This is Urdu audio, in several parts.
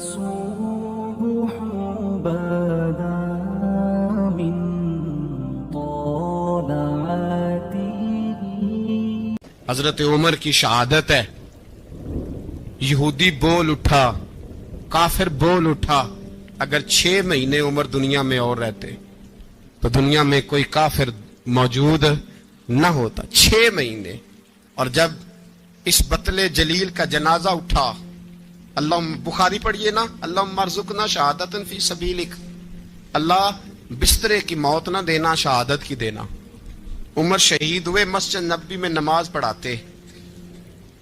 الصبح بدا من طلعته. حضرت عمر کی شہادت ہے. یہودی بول اٹھا, کافر بول اٹھا, اگر 6 مہینے عمر دنیا میں اور رہتے تو دنیا میں کوئی کافر موجود نہ ہوتا. 6 مہینے. اور جب اس بطل جلیل کا جنازہ اٹھا, اللہ بخاری پڑھیے نا, اللہم ارزقنا شہادت فی سبیلک, اللہ بسترے کی موت نہ دینا, شہادت کی دینا. عمر شہید ہوئے, مسجد نبوی میں نماز پڑھاتے,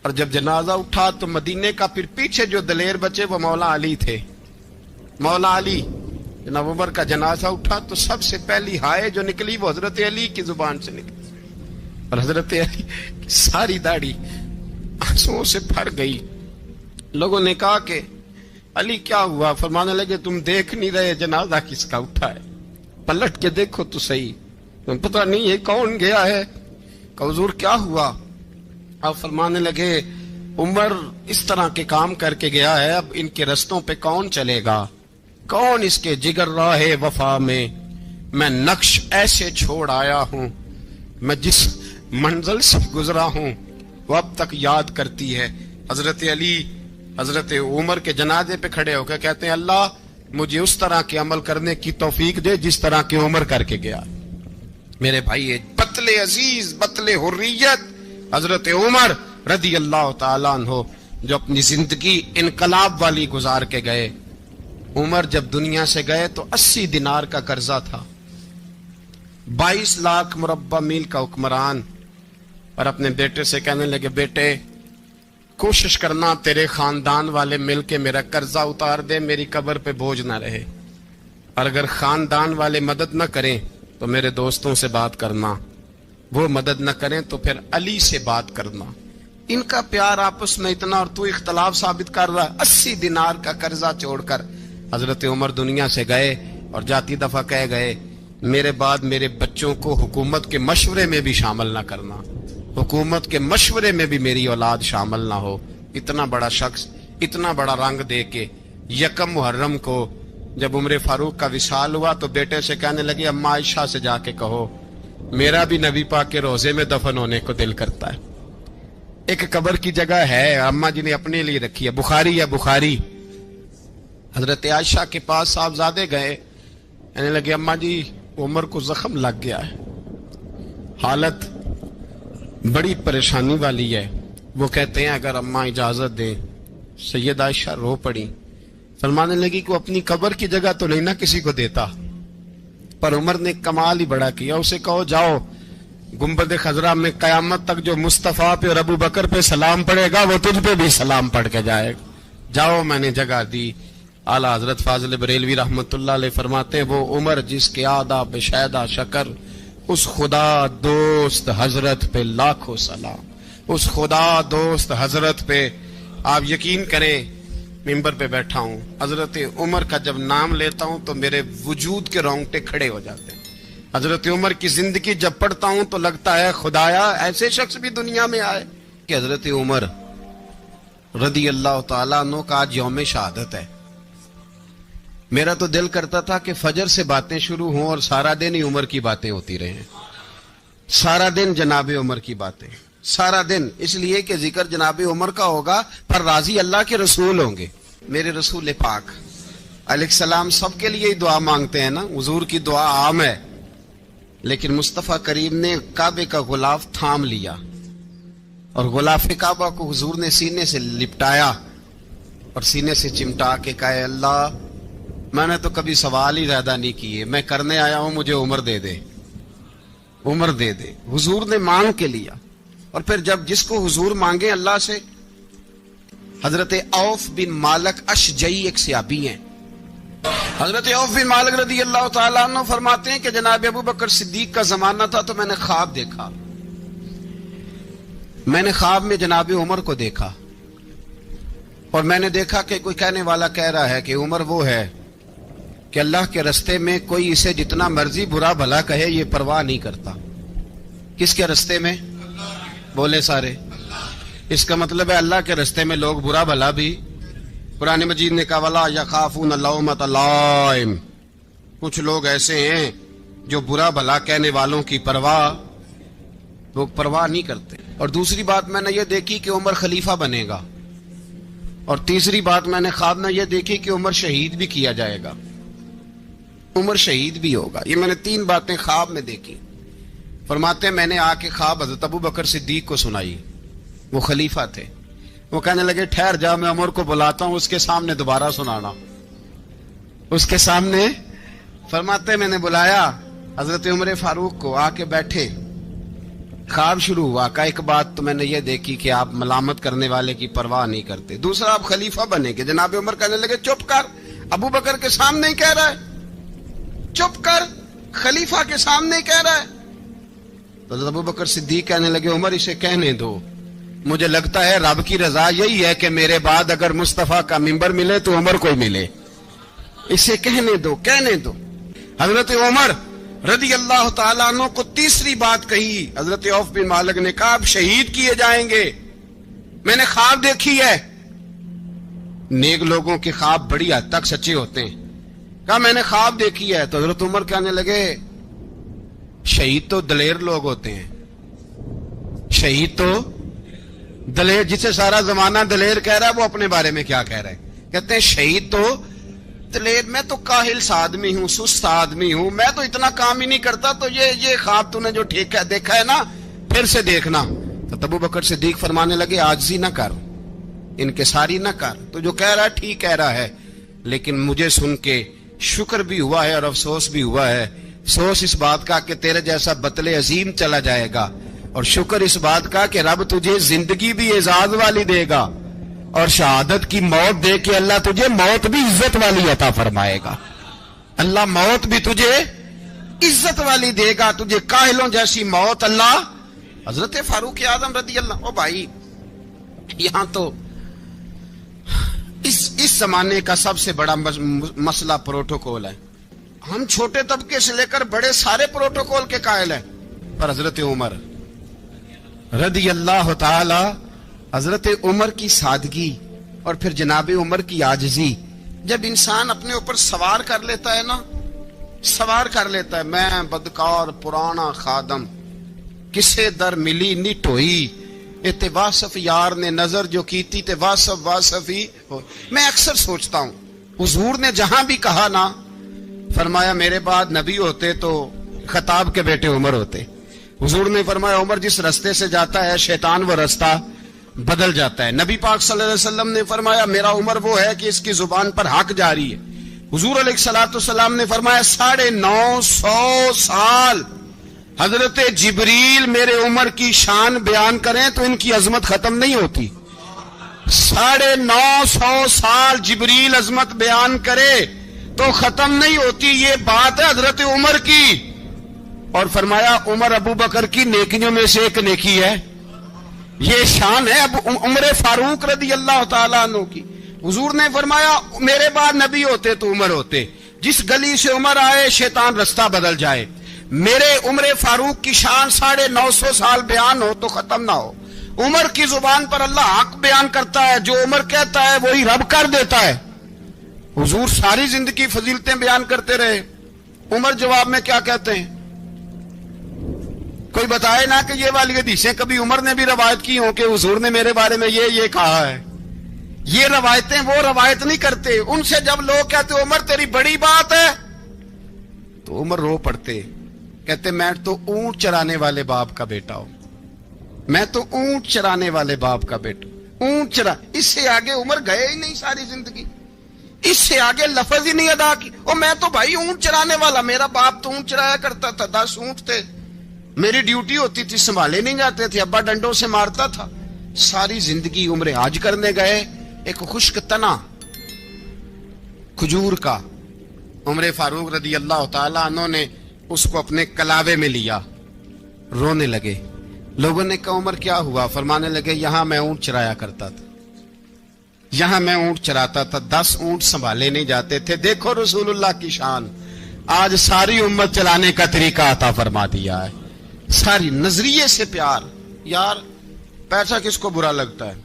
اور جب جنازہ اٹھا تو مدینے کا پھر پیچھے جو دلیر بچے وہ مولا علی تھے. مولا علی, جناب عمر کا جنازہ اٹھا تو سب سے پہلی ہائے جو نکلی وہ حضرت علی کی زبان سے نکلی, اور حضرت علی کی ساری داڑھی آنسوؤں سے بھر گئی. لوگوں نے کہا کہ علی کیا ہوا؟ فرمانے لگے تم دیکھ نہیں رہے جنازہ کس کا اٹھا ہے, پلٹ کے دیکھو تو صحیح, تم پتہ نہیں یہ کون گیا ہے. کہ حضور کیا ہوا؟ اب فرمانے لگے عمر اس طرح کے کام کر کے گیا ہے, اب ان کے رستوں پہ کون چلے گا؟ کون اس کے جگر راہ وفا میں نقش ایسے چھوڑ آیا ہوں, میں جس منزل سے گزرا ہوں وہ اب تک یاد کرتی ہے. حضرت علی حضرت عمر کے جنازے پہ کھڑے ہو کے کہتے ہیں اللہ مجھے اس طرح کے عمل کرنے کی توفیق دے جس طرح کے عمر کر کے گیا. میرے بھائی, بطل عزیز, بطل حریت حضرت عمر رضی اللہ تعالیٰ عنہ, جو اپنی زندگی انقلاب والی گزار کے گئے. عمر جب دنیا سے گئے تو 80 دینار کا قرضہ تھا, 22 لاکھ مربع میل کا حکمران, اور اپنے بیٹے سے کہنے لگے بیٹے کوشش کرنا تیرے خاندان والے مل کے میرا قرضہ اتار دے, میری قبر پہ بوجھ نہ رہے, اور اگر خاندان والے مدد نہ کریں تو میرے دوستوں سے بات کرنا, وہ مدد نہ کریں تو پھر علی سے بات کرنا. ان کا پیار آپس میں اتنا, اور تو اختلاف ثابت کر رہا. 80 دینار کا قرضہ چھوڑ کر حضرت عمر دنیا سے گئے, اور جاتی دفعہ کہہ گئے میرے بعد میرے بچوں کو حکومت کے مشورے میں بھی شامل نہ کرنا, حکومت کے مشورے میں بھی میری اولاد شامل نہ ہو. اتنا بڑا شخص اتنا بڑا رنگ دے کے 1 محرم کو جب عمر فاروق کا وصال ہوا تو بیٹے سے کہنے لگے اماں عائشہ سے جا کے کہو میرا بھی نبی پاک کے روزے میں دفن ہونے کو دل کرتا ہے. ایک قبر کی جگہ ہے اماں جی نے اپنے لیے رکھی ہے, بخاری ہے بخاری. حضرت عائشہ کے پاس صاحبزادے گئے, کہنے لگے اماں جی عمر کو زخم لگ گیا ہے, حالت بڑی پریشانی والی ہے. وہ کہتے ہیں اگر اماں اجازت دیں. سید عائشہ رو پڑی, فرمانے لگی کہ اپنی قبر کی جگہ تو نہیں نہ کسی کو دیتا, پر عمر نے کمال ہی بڑا کیا. اسے کہو جاؤ گنبد خضرا میں قیامت تک جو مصطفیٰ پہ اور ابو بکر پہ سلام پڑے گا وہ تجھ پہ بھی سلام پڑھ کے جائے گا. جاؤ میں نے جگہ دی. اعلیٰ حضرت فاضل بریلوی رحمت اللہ علیہ فرماتے ہیں وہ عمر جس کے آدھا بشیدہ شکر, اس خدا دوست حضرت پہ لاکھوں سلام, اس خدا دوست حضرت پہ. آپ یقین کریں ممبر پہ بیٹھا ہوں, حضرت عمر کا جب نام لیتا ہوں تو میرے وجود کے رونگٹے کھڑے ہو جاتے ہیں. حضرت عمر کی زندگی جب پڑھتا ہوں تو لگتا ہے خدایا ایسے شخص بھی دنیا میں آئے. کہ حضرت عمر رضی اللہ تعالیٰ عنہ کا آج یوم شہادت ہے. میرا تو دل کرتا تھا کہ فجر سے باتیں شروع ہوں اور سارا دن ہی عمر کی باتیں ہوتی رہیں, سارا دن جناب عمر کی باتیں, سارا دن. اس لیے کہ ذکر جناب عمر کا ہوگا پر راضی اللہ کے رسول ہوں گے. میرے رسول پاک علیہ السلام سب کے لیے دعا مانگتے ہیں نا, حضور کی دعا عام ہے, لیکن مصطفیٰ کریم نے کعبے کا غلاف تھام لیا اور غلاف کعبہ کو حضور نے سینے سے لپٹایا اور سینے سے چمٹا کے کہا اللہ میں نے تو کبھی سوال ہی زیادہ نہیں کیے, میں کرنے آیا ہوں, مجھے عمر دے دے, عمر دے دے. حضور نے مانگ کے لیا. اور پھر جب جس کو حضور مانگے اللہ سے, حضرت عوف بن مالک اشجعی ایک صحابی ہیں. حضرت عوف بن مالک رضی اللہ تعالیٰ عنہ فرماتے ہیں کہ جناب ابو بکر صدیق کا زمانہ تھا تو میں نے خواب دیکھا, میں نے خواب میں جناب عمر کو دیکھا, اور میں نے دیکھا کہ کوئی کہنے والا کہہ رہا ہے کہ عمر وہ ہے کہ اللہ کے رستے میں کوئی اسے جتنا مرضی برا بھلا کہے یہ پرواہ نہیں کرتا. کس کے رستے میں؟ بولے سارے. اس کا مطلب ہے اللہ کے رستے میں لوگ برا بھلا بھی قرآن مجید نے کہا ولا یخافون لومۃ لائم، کچھ لوگ ایسے ہیں جو برا بھلا کہنے والوں کی وہ پرواہ نہیں کرتے۔ اور دوسری بات میں نے یہ دیکھی کہ عمر خلیفہ بنے گا، اور تیسری بات میں نے خواب میں یہ دیکھی کہ عمر شہید بھی کیا جائے گا، عمر شہید بھی ہوگا۔ یہ میں نے 3 باتیں خواب میں دیکھی۔ فرماتے ہیں میں نے آ کے خواب حضرت ابو بکر صدیق کو سنائی، وہ خلیفہ تھے۔ وہ کہنے لگے ٹھہر جا، میں عمر کو بلاتا ہوں، اس کے سامنے دوبارہ سنانا، اس کے سامنے۔ فرماتے میں نے بلایا حضرت عمر فاروق کو، آ کے بیٹھے، خواب شروع ہوا۔ کا ایک بات تو میں نے یہ دیکھی کہ آپ ملامت کرنے والے کی پرواہ نہیں کرتے، دوسرا آپ خلیفہ بنے گے۔ جناب عمر کہنے لگے چپ کر، ابو بکر کے سامنے ہی کہہ رہا ہے، چپ کر، خلیفہ کے سامنے ہی کہہ رہا ہے۔ تو حضرت ابو بکر صدیق کہنے لگے عمر اسے کہنے دو، مجھے لگتا ہے رب کی رضا یہی ہے کہ میرے بعد اگر مصطفیٰ کا منبر ملے تو عمر کو ہی ملے، اسے کہنے دو، کہنے دو۔ حضرت عمر رضی اللہ تعالیٰ عنہ کو تیسری بات کہی۔ حضرت عوف بن مالک نے کہا آپ شہید کیے جائیں گے، میں نے خواب دیکھی ہے۔ نیک لوگوں کے خواب بڑی حد تک سچے ہوتے ہیں۔ کہا میں نے خواب دیکھی ہے۔ تو حضرت عمر کہنے لگے شہید تو دلیر لوگ ہوتے ہیں، شہید تو دلیر، جسے سارا زمانہ دلیر کہہ رہا ہے وہ اپنے بارے میں کیا کہہ رہا ہے؟ کہتے ہیں شہید تو دلیر، میں تو کاہل سا آدمی ہوں، سست آدمی ہوں، میں تو اتنا کام ہی نہیں کرتا، تو یہ خواب تو نے جو دیکھا ہے نا پھر سے دیکھنا۔ تو ابو بکر صدیق فرمانے لگے عاجزی نہ کر، انکساری نہ کر، تو جو کہہ رہا ہے ٹھیک کہہ رہا ہے، لیکن مجھے سن کے شکر بھی ہوا ہے اور افسوس بھی ہوا ہے۔ افسوس اس بات کا کہ تیرے جیسا بطل عظیم چلا جائے گا، اور شکر اس بات کا کہ رب تجھے زندگی بھی اعزاز والی دے گا، اور شہادت کی موت دے کے اللہ تجھے موت بھی عزت والی عطا فرمائے گا۔ اللہ موت بھی تجھے عزت والی دے گا، تجھے کاہلوں جیسی موت اللہ۔ حضرت فاروق اعظم رضی اللہ، او بھائی یہاں تو اس زمانے کا سب سے بڑا مسئلہ پروٹوکول ہے۔ ہم چھوٹے طبقے سے لے کر بڑے سارے پروٹوکول کے قائل ہیں، پر حضرت عمر رضی اللہ تعالی، حضرت عمر کی سادگی اور پھر جناب عمر کی عاجزی، جب انسان اپنے اوپر سوار کر لیتا ہے نا، سوار کر لیتا ہے، میں بدکار پرانا خادم، کسے در ملی نٹ ہوئی، تے واصف یار نے نظر جو کیتی تے واصف ہی ہو۔ میں اکثر سوچتا ہوں حضور نے جہاں بھی کہا نا، فرمایا میرے بعد نبی ہوتے تو خطاب کے بیٹے عمر ہوتے۔ حضور نے فرمایا عمر جس رستے سے جاتا ہے شیطان وہ رستہ بدل جاتا ہے۔ نبی پاک صلی اللہ علیہ وسلم نے فرمایا میرا عمر وہ ہے کہ اس کی زبان پر حق جاری ہے۔ حضور علیہ الصلوۃ والسلام نے فرمایا 950 سال حضرت جبریل میرے عمر کی شان بیان کریں تو ان کی عظمت ختم نہیں ہوتی۔ 950 سال جبریل عظمت بیان کرے تو ختم نہیں ہوتی۔ یہ بات ہے حضرت عمر کی، اور فرمایا عمر ابو بکر کی نیکیوں میں سے ایک نیکی ہے، یہ شان ہے اب عمر فاروق رضی اللہ تعالیٰ عنہ کی۔ حضور نے فرمایا میرے بعد نبی ہوتے تو عمر ہوتے، جس گلی سے عمر آئے شیطان رستہ بدل جائے۔ میرے عمر فاروق کی شان 950 سال بیان ہو تو ختم نہ ہو۔ عمر کی زبان پر اللہ حق بیان کرتا ہے، جو عمر کہتا ہے وہی رب کر دیتا ہے۔ حضور ساری زندگی فضیلتیں بیان کرتے رہے، عمر جواب میں کیا کہتے ہیں؟ کوئی بتائے نا کہ یہ والی حدیثیں کبھی عمر نے بھی روایت کی ہوں کہ حضور نے میرے بارے میں یہ کہا ہے۔ یہ روایتیں وہ روایت نہیں کرتے، ان سے جب لوگ کہتے عمر تیری بڑی بات ہے تو عمر رو پڑتے، کہتے میں تو اونٹ چرانے والے باپ کا بیٹا ہوں، میں تو اونٹ چرانے والے باپ کا بیٹا، اونٹ چرا۔ اس سے آگے عمر گئے ہی نہیں ساری زندگی، اس سے آگے لفظ ہی نہیں ادا کی۔ اور میں تو بھائی اونٹ چرانے والا، میرا باپ تو اونٹ چرایا کرتا تھا، 10 اونٹ تھے، میری ڈیوٹی ہوتی تھی، سنبھالے نہیں جاتے تھے، ابا ڈنڈوں سے مارتا تھا۔ ساری زندگی عمر حج کرنے گئے، ایک خشک تنا کھجور کا عمر فاروق رضی اللہ تعالیٰ عنہ نے اس کو اپنے کلاوے میں لیا، رونے لگے۔ لوگوں نے کہا عمر کیا ہوا؟ فرمانے لگے یہاں میں اونٹ چرایا کرتا تھا، یہاں میں اونٹ چراتا تھا، 10 اونٹ سنبھالے نہیں جاتے تھے۔ دیکھو رسول اللہ کی شان، آج ساری امت چلانے کا طریقہ عطا فرما دیا ہے، ساری نظریے سے پیار۔ یار پیسہ کس کو برا لگتا ہے؟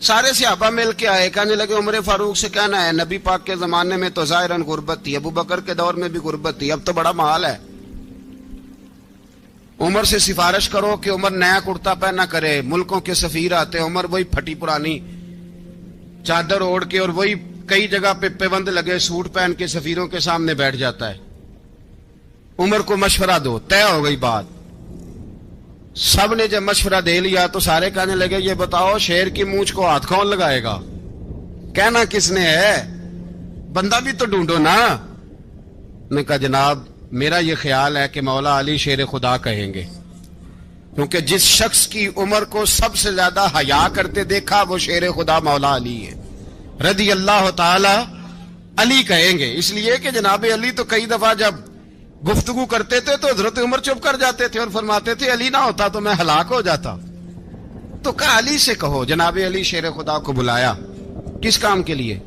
سارے صحابہ مل کے آئے, کہنے لگے عمر فاروق سے کہنا ہے نبی پاک کے زمانے میں تو ظاہراً غربت تھی, ابو بکر کے دور میں بھی غربت تھی, اب تو بڑا محال ہے, عمر سے سفارش کرو کہ عمر نیا کرتا پہنا کرے. ملکوں کے سفیر آتے, عمر وہی پھٹی پرانی چادر اوڑھ کے اور وہی کئی جگہ پہ پیوند لگے سوٹ پہن کے سفیروں کے سامنے بیٹھ جاتا ہے. عمر کو مشورہ دو, طے ہو گئی بات. سب نے جب مشورہ دے لیا تو سارے کہنے لگے یہ بتاؤ شیر کی مونچھ کو ہاتھ کون لگائے گا, کہنا کس نے ہے, بندہ بھی تو ڈھونڈو نا. نے کہا جناب میرا یہ خیال ہے کہ مولا علی شیر خدا کہیں گے, کیونکہ جس شخص کی عمر کو سب سے زیادہ حیا کرتے دیکھا وہ شیر خدا مولا علی ہے رضی اللہ تعالی علی کہیں گے. اس لیے کہ جناب علی تو کئی دفعہ جب گفتگو کرتے تھے تو حضرت عمر چپ کر جاتے تھے اور فرماتے تھے علی نہ ہوتا تو میں ہلاک ہو جاتا. تو کہا علی سے کہو. جناب علی شیر خدا کو بلایا, کس کام کے لیے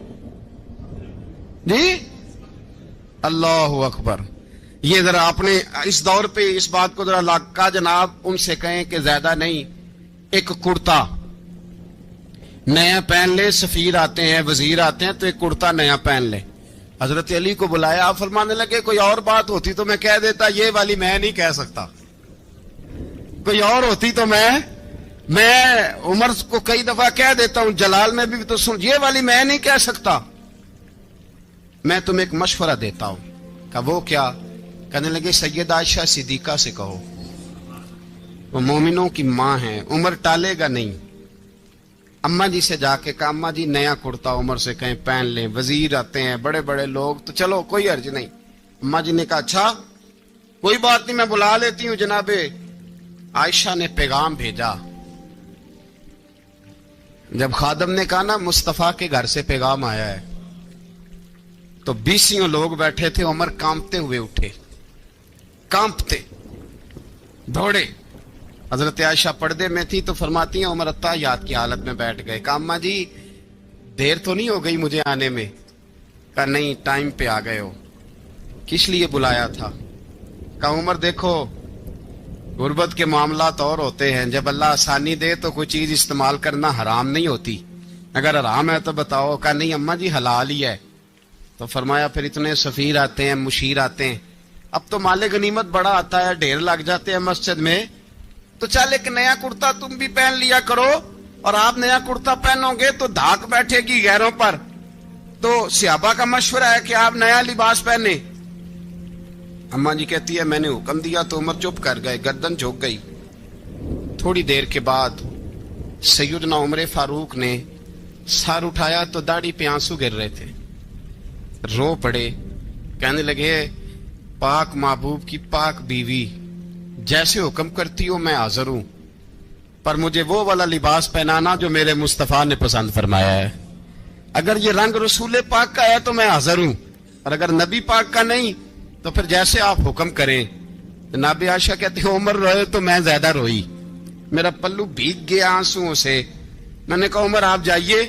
جی؟ اللہ اکبر. یہ ذرا آپ نے اس دور پہ اس بات کو ذرا لاکا جناب ان سے کہیں کہ زیادہ نہیں, ایک کرتا نیا پہن لے, سفیر آتے ہیں وزیر آتے ہیں تو ایک کرتا نیا پہن لے. حضرت علی کو بلایا, آپ فرمانے لگے کوئی اور بات ہوتی تو میں کہہ دیتا, یہ والی میں نہیں کہہ سکتا. کوئی اور ہوتی تو میں عمر کو کئی دفعہ کہہ دیتا ہوں, جلال میں بھی تو سن, یہ والی میں نہیں کہہ سکتا. میں تمہیں ایک مشورہ دیتا ہوں. کہ وہ کیا؟ کہنے لگے سید عائشہ صدیقہ سے کہو, وہ مومنوں کی ماں ہیں, عمر ٹالے گا نہیں. اماں جی سے جا کے کہا اماں جی نیا کرتا عمر سے کہیں پہن لیں, وزیر آتے ہیں بڑے بڑے لوگ تو چلو کوئی عرض نہیں. اماں جی نے کہا اچھا کوئی بات نہیں میں بلا لیتی ہوں. جناب عائشہ نے پیغام بھیجا. جب خادم نے کہا نا مصطفیٰ کے گھر سے پیغام آیا ہے, تو 20 لوگ بیٹھے تھے. عمر کانپتے ہوئے اٹھے, کانپتے دوڑے. حضرت عائشہ پردے میں تھی تو فرماتی ہیں عمر اتحیات کی حالت میں بیٹھ گئے. کہا اماں جی دیر تو نہیں ہو گئی مجھے آنے میں؟ کہا نہیں ٹائم پہ آ گئے ہو. کس لیے بلایا تھا؟ کہا عمر دیکھو غربت کے معاملات اور ہوتے ہیں, جب اللہ آسانی دے تو کوئی چیز استعمال کرنا حرام نہیں ہوتی, اگر حرام ہے تو بتاؤ. کہا نہیں اماں جی حلال ہی ہے. تو فرمایا پھر اتنے سفیر آتے ہیں مشیر آتے ہیں, اب تو مال غنیمت بڑا آتا ہے, ڈھیر لگ جاتے ہیں مسجد میں, تو چل ایک نیا کرتا تم بھی پہن لیا کرو, اور آپ نیا کرتا پہنو گے تو دھاک بیٹھے گی غیروں پر. تو صحابہ کا مشورہ ہے کہ آپ نیا لباس پہنے. اماں جی کہتی ہے میں نے حکم دیا تو عمر چپ کر گئے, گردن جھک گئی. تھوڑی دیر کے بعد سیدنا عمر فاروق نے سر اٹھایا تو داڑھی پہ آنسو گر رہے تھے, رو پڑے. کہنے لگے پاک محبوب کی پاک بیوی جیسے حکم کرتی ہو میں حاضر ہوں, پر مجھے وہ والا لباس پہنانا جو میرے مصطفیٰ نے پسند فرمایا ہے. اگر یہ رنگ رسول پاک کا ہے تو میں حاضر ہوں, اور اگر نبی پاک کا نہیں تو پھر جیسے آپ حکم کریں. جناب عائشہ کہتی ہے عمر روئے تو میں زیادہ روئی, میرا پلو بھیگ گیا آنسوؤں سے. میں نے کہا عمر آپ جائیے.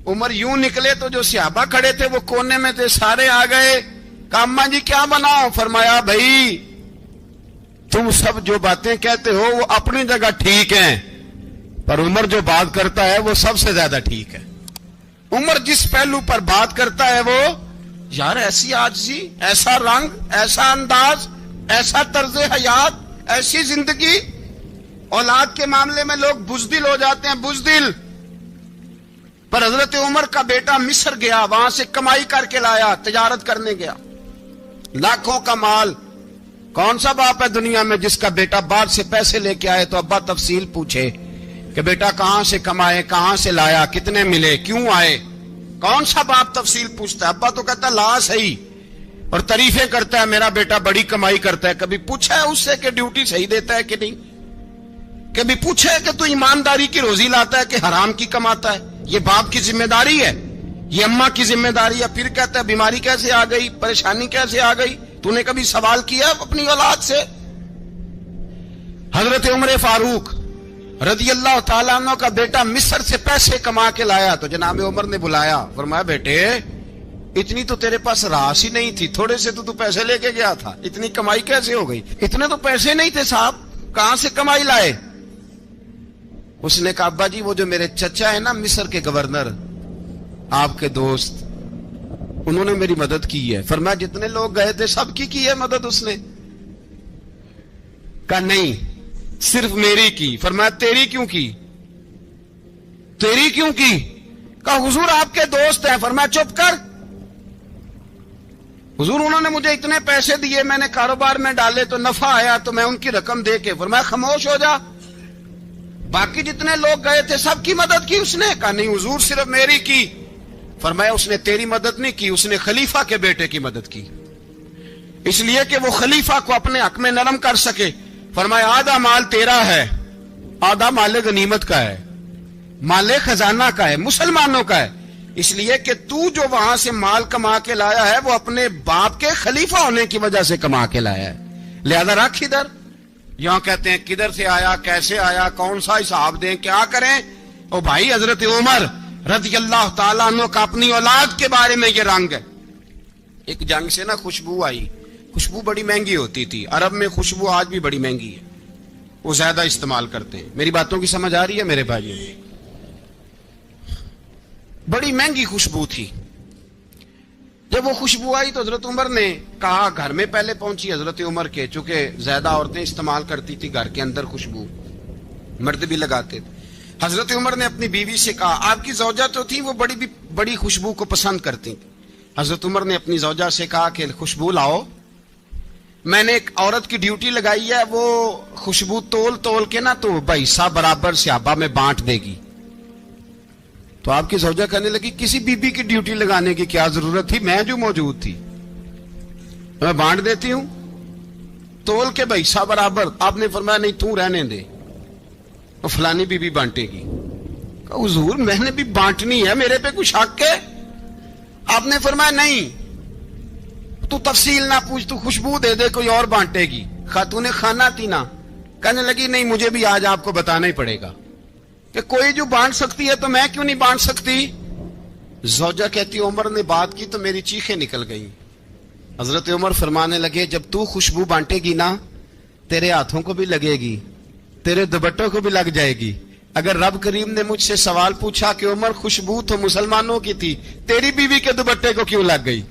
عمر یوں نکلے تو جو صحابہ کھڑے تھے وہ کونے میں تھے, سارے آ گئے. کہا اماں جی کیا بناؤ؟ فرمایا بھائی تم سب جو باتیں کہتے ہو وہ اپنی جگہ ٹھیک ہیں, پر عمر جو بات کرتا ہے وہ سب سے زیادہ ٹھیک ہے. عمر جس پہلو پر بات کرتا ہے وہ یار ایسی عاجزی, ایسا رنگ, ایسا انداز, ایسا طرز حیات, ایسی زندگی. اولاد کے معاملے میں لوگ بزدل ہو جاتے ہیں, بزدل. پر حضرت عمر کا بیٹا مصر گیا, وہاں سے کمائی کر کے لایا, تجارت کرنے گیا, لاکھوں کا مال. کون سا باپ ہے دنیا میں جس کا بیٹا بعد سے پیسے لے کے آئے تو ابا تفصیل پوچھے کہ بیٹا کہاں سے کمائے, کہاں سے لایا, کتنے ملے, کیوں آئے؟ کون سا باپ تفصیل پوچھتا ہے؟ ابا تو کہتا ہے لا صحیح, اور تعریفیں کرتا ہے میرا بیٹا بڑی کمائی کرتا ہے. کبھی پوچھا ہے اس سے کہ ڈیوٹی صحیح دیتا ہے کہ نہیں؟ کبھی پوچھا ہے کہ تو ایمانداری کی روزی لاتا ہے کہ حرام کی کماتا ہے؟ یہ باپ کی ذمہ داری ہے, یہ اماں کی ذمہ داری ہے. پھر کہتا ہے بیماری کیسے آ گئی, پریشانی کیسے آ گئی؟ تو نے کبھی سوال کیا اپنی اولاد سے؟ حضرت عمر فاروق رضی اللہ تعالیٰ عنہ کا بیٹا مصر سے پیسے کما کے لایا تو جناب عمر نے بلایا, فرمایا بیٹے اتنی تو تیرے پاس راس ہی نہیں تھی, تھوڑے سے تو پیسے لے کے گیا تھا, اتنی کمائی کیسے ہو گئی؟ اتنے تو پیسے نہیں تھے صاحب, کہاں سے کمائی لائے؟ اس نے کہا ابا جی وہ جو میرے چچا ہے نا مصر کے گورنر آپ کے دوست انہوں نے میری مدد کی ہے. فرمایا جتنے لوگ گئے تھے سب کی ہے مدد اس نے؟ کہا نہیں صرف میری کی. فرمایا تیری کیوں کی؟ تیری کیوں کی؟ کہا حضور آپ کے دوست ہیں. فرمایا چپ کر حضور انہوں نے مجھے اتنے پیسے دیے میں نے کاروبار میں ڈالے تو نفع آیا تو میں ان کی رقم دے کے. فرمایا خاموش ہو جا باقی جتنے لوگ گئے تھے سب کی مدد کی اس نے؟ کہا نہیں حضور صرف میری کی. فرمایا اس نے تیری مدد نہیں کی اس نے خلیفہ کے بیٹے کی مدد کی اس لیے کہ وہ خلیفہ کو اپنے حق میں نرم کر سکے. فرمایا آدھا مال تیرا ہے آدھا مال غنیمت کا ہے مال خزانہ کا ہے مسلمانوں کا ہے اس لیے کہ تو جو وہاں سے مال کما کے لایا ہے وہ اپنے باپ کے خلیفہ ہونے کی وجہ سے کما کے لایا ہے لہذا رکھ ادھر. یہاں کہتے ہیں کدھر سے آیا کیسے آیا کون سا حساب دیں کیا کریں. او بھائی حضرت عمر رضی اللہ تعالیٰ عنہ کا اپنی اولاد کے بارے میں یہ رنگ ہے. ایک جنگ سے نا خوشبو آئی. خوشبو بڑی مہنگی ہوتی تھی عرب میں خوشبو آج بھی بڑی مہنگی ہے وہ زیادہ استعمال کرتے ہیں. میری باتوں کی سمجھ آ رہی ہے میرے بھائیوں؟ بڑی مہنگی خوشبو تھی. جب وہ خوشبو آئی تو حضرت عمر نے کہا گھر میں پہلے پہنچی حضرت عمر کے چونکہ زیادہ عورتیں استعمال کرتی تھی گھر کے اندر خوشبو مرد بھی لگاتے تھے. حضرت عمر نے اپنی بیوی سے کہا آپ کی زوجہ تو تھی وہ بڑی خوشبو کو پسند کرتی تھی. حضرت عمر نے اپنی زوجہ سے کہا کہ خوشبو لاؤ میں نے ایک عورت کی ڈیوٹی لگائی ہے وہ خوشبو تول کے نا تو حصہ برابر صحابہ میں بانٹ دے گی. تو آپ کی زوجہ کہنے لگی کسی بی بی کی ڈیوٹی لگانے کی کیا ضرورت تھی میں جو موجود تھی میں بانٹ دیتی ہوں تول کے حصہ برابر. آپ نے فرمایا نہیں تو رہنے دے فلانی بی بی بانٹے گی. کہا حضور میں نے بھی بانٹنی ہے میرے پہ کچھ حق ہے؟ آپ نے فرمایا نہیں تو تفصیل نہ پوچھ تو خوشبو دے دے کوئی اور بانٹے گی. خاتون خانہ تھی نا کہنے لگی نہیں مجھے بھی آج آپ کو بتانا ہی پڑے گا کہ کوئی جو بانٹ سکتی ہے تو میں کیوں نہیں بانٹ سکتی. زوجہ کہتی عمر نے بات کی تو میری چیخیں نکل گئیں. حضرت عمر فرمانے لگے جب تو خوشبو بانٹے گی نا تیرے ہاتھوں کو بھی لگے گی تیرے دوپٹوں کو بھی لگ جائے گی. اگر رب کریم نے مجھ سے سوال پوچھا کہ عمر خوشبو تو مسلمانوں کی تھی تیری بیوی کے دوپٹے کو کیوں لگ گئی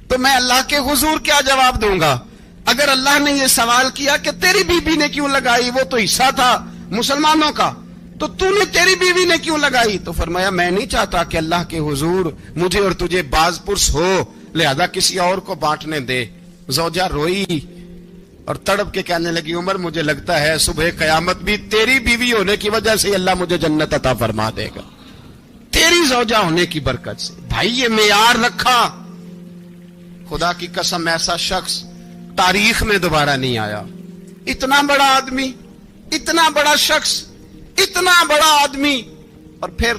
تو میں اللہ کے حضور کیا جواب دوں گا. اگر اللہ نے یہ سوال کیا کہ تیری بیوی نے کیوں لگائی وہ تو حصہ تھا مسلمانوں کا تو نے تیری بیوی نے کیوں لگائی. تو فرمایا میں نہیں چاہتا کہ اللہ کے حضور مجھے اور تجھے باز پرس ہو لہذا کسی اور کو بانٹنے دے. زوجہ روئی اور تڑپ کے کہنے لگی عمر مجھے لگتا ہے صبح قیامت بھی تیری بیوی ہونے کی وجہ سے اللہ مجھے جنت عطا فرما دے گا تیری زوجہ ہونے کی برکت سے. بھائی یہ معیار رکھا خدا کی قسم ایسا شخص تاریخ میں دوبارہ نہیں آیا. اتنا بڑا آدمی اتنا بڑا شخص اتنا بڑا آدمی اور پھر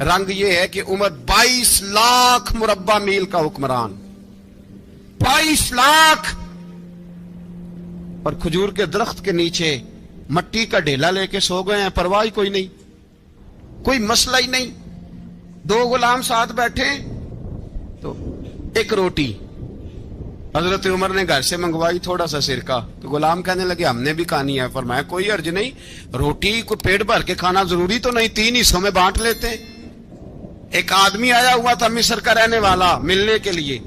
رنگ یہ ہے کہ عمر 22 لاکھ مربع میل کا حکمران 22 لاکھ اور کھجور کے درخت کے نیچے مٹی کا ڈھیلا لے کے سو گئے ہیں پرواہ کوئی نہیں کوئی مسئلہ ہی نہیں. 2 غلام ساتھ بیٹھے تو ایک روٹی حضرت عمر نے گھر سے منگوائی تھوڑا سا سرکہ تو غلام کہنے لگے ہم نے بھی کھانی ہے. فرمایا کوئی حرج نہیں روٹی کو پیٹ بھر کے کھانا ضروری تو نہیں 3 حصوں میں بانٹ لیتے. ایک آدمی آیا ہوا تھا مصر کا رہنے والا ملنے کے لیے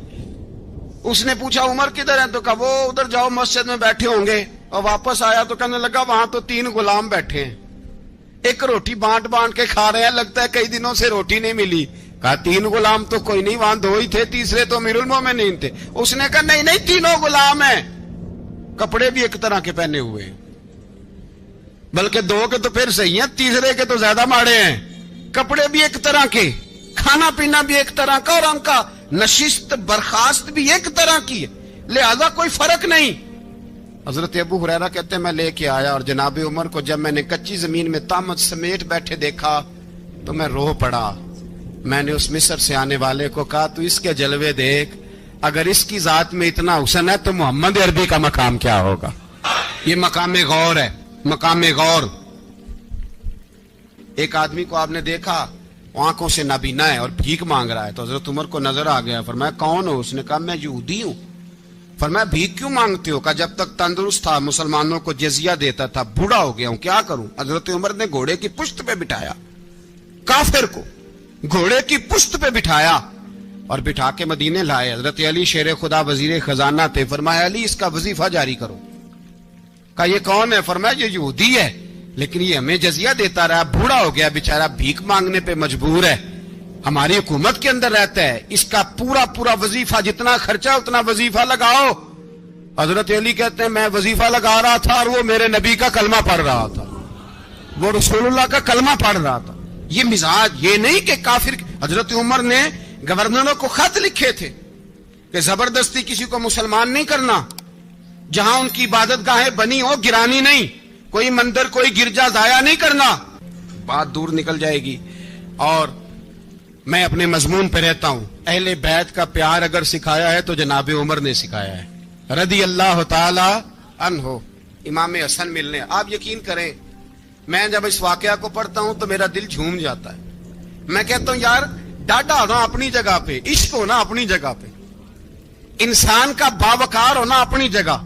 اس نے پوچھا عمر کدھر ہیں تو کہا وہ ادھر جاؤ مسجد میں بیٹھے ہوں گے اور واپس آیا تو کہنے لگا وہاں تو 3 غلام بیٹھے ہیں ایک روٹی بانٹ کے کھا رہے ہیں لگتا ہے کئی دنوں سے روٹی نہیں ملی. کہا 3 غلام تو کوئی نہیں وہاں 2 ہی تھے تیسرے تو امیر المومنین تھے. اس نے کہا نہیں 3 غلام ہیں کپڑے بھی ایک طرح کے پہنے ہوئے بلکہ 2 کے تو پھر صحیح ہیں تیسرے کے تو زیادہ ماڑے ہیں. کپڑے بھی ایک طرح کے کھانا پینا بھی ایک طرح کا اور ان کا نشست برخاست بھی ایک طرح کی ہے لہذا کوئی فرق نہیں. حضرت ابو ہریرہ کہتے ہیں میں لے کے آیا اور جناب عمر کو جب میں نے کچی زمین میں تامت سمیٹ بیٹھے دیکھا تو میں رو پڑا. میں نے اس مصر سے آنے والے کو کہا تو اس کے جلوے دیکھ اگر اس کی ذات میں اتنا حسن ہے تو محمد عربی کا مقام کیا ہوگا. یہ مقام غور ہے مقام غور. ایک آدمی کو آپ نے دیکھا آنکھوں سے نابینا ہے اور بھیک مانگ رہا ہے تو حضرت عمر کو نظر آ گیا. فرمایا کون ہو؟ اس نے کہا میں یہودی ہوں. فرمایا بھیک کیوں مانگتے ہو؟ کہا جب تک تندرست تھا مسلمانوں کو جزیہ دیتا تھا، بوڑھا ہو گیا ہوں کیا کروں؟ حضرت عمر نے گھوڑے کی پشت پہ بٹھایا کافر کو، گھوڑے کی پشت پہ بٹھایا اور بٹھا کے مدینے لائے۔ حضرت علی شیر خدا وزیر خزانہ تھے، فرمایا علی اس کا وظیفہ جاری کرو۔ کہا یہ کون ہے؟ فرمایا یہ یہودی ہے لیکن یہ ہمیں جزیہ دیتا رہا، بوڑھا ہو گیا بیچارہ، بھیک مانگنے پہ مجبور ہے، ہماری حکومت کے اندر رہتا ہے، اس کا پورا وظیفہ جتنا خرچہ اتنا وظیفہ لگاؤ۔ حضرت علی کہتے ہیں میں وظیفہ لگا رہا تھا اور وہ میرے نبی کا کلمہ پڑھ رہا تھا، وہ رسول اللہ کا کلمہ پڑھ رہا تھا۔ یہ مزاج، یہ نہیں کہ کافر۔ حضرت عمر نے گورنروں کو خط لکھے تھے کہ زبردستی کسی کو مسلمان نہیں کرنا، جہاں ان کی عبادت گاہیں بنی ہو گرانی نہیں، کوئی مندر کوئی گرجا ضائع نہیں کرنا۔ بات دور نکل جائے گی اور میں اپنے مضمون پہ رہتا ہوں۔ اہل بیت کا پیار اگر سکھایا ہے تو جناب عمر نے سکھایا ہے رضی اللہ تعالی عنہ۔ امام حسن ملنے، آپ یقین کریں میں جب اس واقعہ کو پڑھتا ہوں تو میرا دل جھوم جاتا ہے۔ میں کہتا ہوں یار ڈاڈا ہونا اپنی جگہ پہ، عشق ہونا اپنی جگہ پہ، انسان کا باوقار ہونا اپنی جگہ،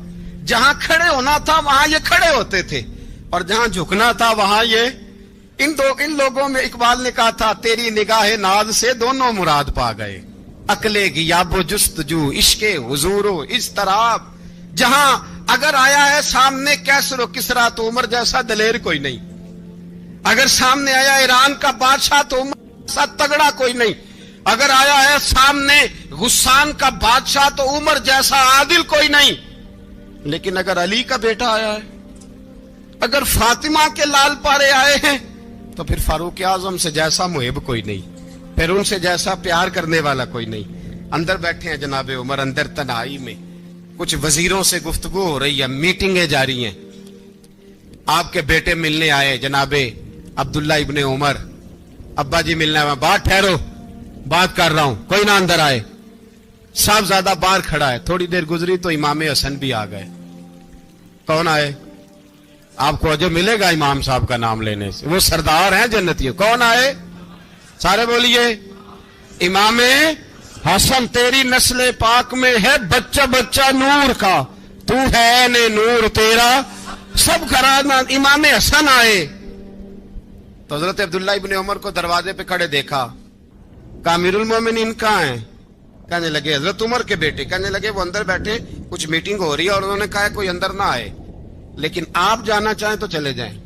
جہاں کھڑے ہونا تھا وہاں یہ کھڑے ہوتے تھے اور جہاں جھکنا تھا وہاں یہ ان لوگوں میں اقبال نے کہا تھا تیری نگاہ ناز سے دونوں مراد پا گئے، عقل غیاب و جستجو عشق حضور و اضطراب۔ جہاں اگر آیا ہے سامنے کیسر و کسرا تو عمر جیسا دلیر کوئی نہیں، اگر سامنے آیا ایران کا بادشاہ تو عمر جیسا تگڑا کوئی نہیں، اگر آیا ہے سامنے غسان کا بادشاہ تو عمر جیسا عادل کوئی نہیں، لیکن اگر علی کا بیٹا آیا ہے، اگر فاطمہ کے لال پارے آئے ہیں تو پھر فاروق اعظم سے جیسا محب کوئی نہیں، پھر ان سے جیسا پیار کرنے والا کوئی نہیں۔ اندر بیٹھے ہیں جناب عمر، اندر تنہائی میں کچھ وزیروں سے گفتگو ہو رہی ہے، میٹنگیں جاری ہیں۔ آپ کے بیٹے ملنے آئے جناب عبداللہ ابن عمر، ابا جی ملنے آئے، بات ٹھہرو بات کر رہا ہوں، کوئی نہ اندر آئے۔ صاحبزادہ باہر کھڑا ہے، تھوڑی دیر گزری تو امام حسن بھی آ گئے۔ کون آئے؟ آپ کو جو ملے گا امام صاحب کا نام لینے سے، وہ سردار ہیں جنتی۔ کون آئے؟ سارے بولیے امام حسن، تیری نسل پاک میں ہے بچہ بچہ نور کا، تو ہے نے نور تیرا سب کرانا۔ امام حسن آئے تو حضرت عبداللہ ابن عمر کو دروازے پہ کھڑے دیکھا، کہا امیر المومنین کہاں ہیں؟ کہنے لگے حضرت عمر کے بیٹے۔ کہنے لگے وہ اندر بیٹھے، کچھ میٹنگ ہو رہی ہے اور انہوں نے کہا کوئی اندر نہ آئے، لیکن آپ جانا چاہیں تو چلے جائیں،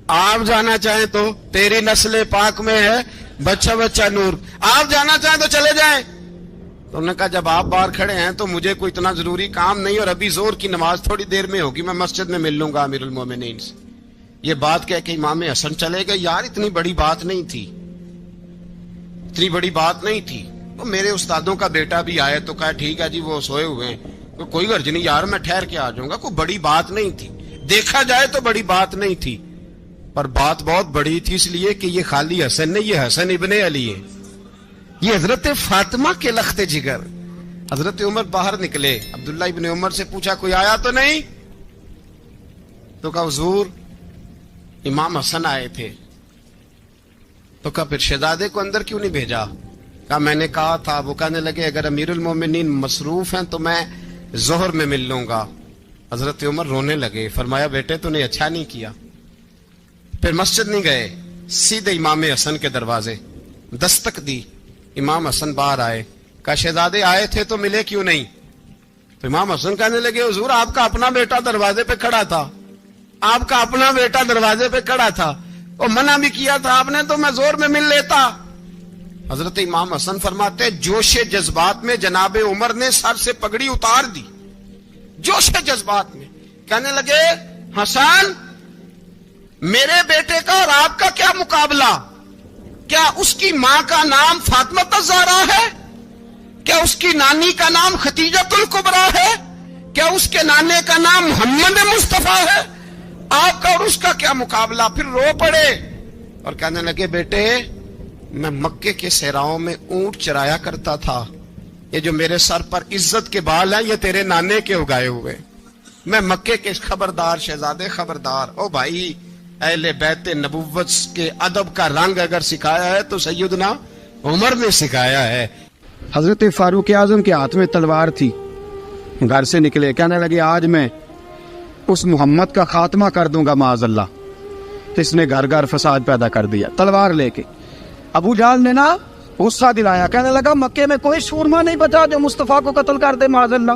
آپ جانا چاہیں تو تیری نسل پاک میں ہے بچہ بچہ نور، آپ جانا چاہیں تو چلے جائیں۔ تو انہوں نے کہا جب آپ باہر کھڑے ہیں تو مجھے کوئی اتنا ضروری کام نہیں، اور ابھی زور کی نماز تھوڑی دیر میں ہوگی، میں مسجد میں مل لوں گا امیر المومنین سے۔ یہ بات کہہ کہ امام حسن چلے گئے۔ یار اتنی بڑی بات نہیں تھی، اتنی بڑی بات نہیں تھی۔ تو میرے استادوں کا بیٹا بھی آئے تو کہا ٹھیک ہے جی وہ سوئے ہوئے ہیں، کوئی غرض نہیں یار میں ٹھہر کے آ جاؤں گا، کوئی بڑی بات نہیں تھی، دیکھا جائے تو بڑی بات نہیں تھی، پر بات بہت بڑی تھی، اس لیے کہ یہ خالی حسن نہیں، یہ حسن ابن علی ہے، یہ حضرت فاطمہ کے لخت جگر۔ حضرت عمر باہر نکلے، عبداللہ ابن عمر سے پوچھا کوئی آیا تو نہیں؟ تو کہا حضور امام حسن آئے تھے۔ تو کہا پھر شہزادے کو اندر کیوں نہیں بھیجا؟ کہا میں نے کہا تھا۔ وہ کہنے لگے اگر امیر المومنین مصروف ہیں تو میں ظہر میں مل لوں گا۔ حضرت عمر رونے لگے، فرمایا بیٹے تو نے اچھا نہیں کیا۔ پھر مسجد نہیں گئے، سیدھے امام حسن کے دروازے دستک دی، امام حسن باہر آئے، کہا شہزادے آئے تھے تو ملے کیوں نہیں؟ تو امام حسن کہنے لگے حضور آپ کا اپنا بیٹا دروازے پہ کھڑا تھا، آپ کا اپنا بیٹا دروازے پہ کھڑا تھا، اور منع بھی کیا تھا آپ نے تو میں زور میں مل لیتا۔ حضرت امام حسن فرماتے جوش جذبات میں جناب عمر نے سر سے پگڑی اتار دی، جوش جذبات میں کہنے لگے حسن میرے بیٹے کا اور آپ کا کیا مقابلہ؟ کیا اس کی ماں کا نام فاطمہ الزہرا ہے؟ کیا اس کی نانی کا نام خدیجۃ الکبریٰ ہے؟ کیا اس کے نانے کا نام محمد مصطفیٰ ہے؟ آپ کا اور اس کا کیا مقابلہ؟ پھر رو پڑے اور کہنے لگے بیٹے میں مکے کے صحراؤں میں اونٹ چرایا کرتا تھا، یہ جو میرے سر پر عزت کے بال ہیں یہ تیرے نانے کے اگائے ہوئے، میں مکے کے خبردار شہزادے خبردار۔ او بھائی اہل بیت نبوت کے ادب کا رنگ اگر سکھایا ہے تو سیدنا عمر نے سکھایا ہے۔ حضرت فاروق اعظم کے ہاتھ میں تلوار تھی، گھر سے نکلے, کہنے لگے آج میں اس محمد کا خاتمہ کر دوں گا معاذ اللہ. اس نے گھر گھر فساد پیدا کر دیا تلوار لے کے. ابو جہل نے نا غصہ دلایا, کہنے لگا مکے میں کوئی سورما نہیں بچا جو مصطفیٰ کو قتل کر دے معاذ اللہ,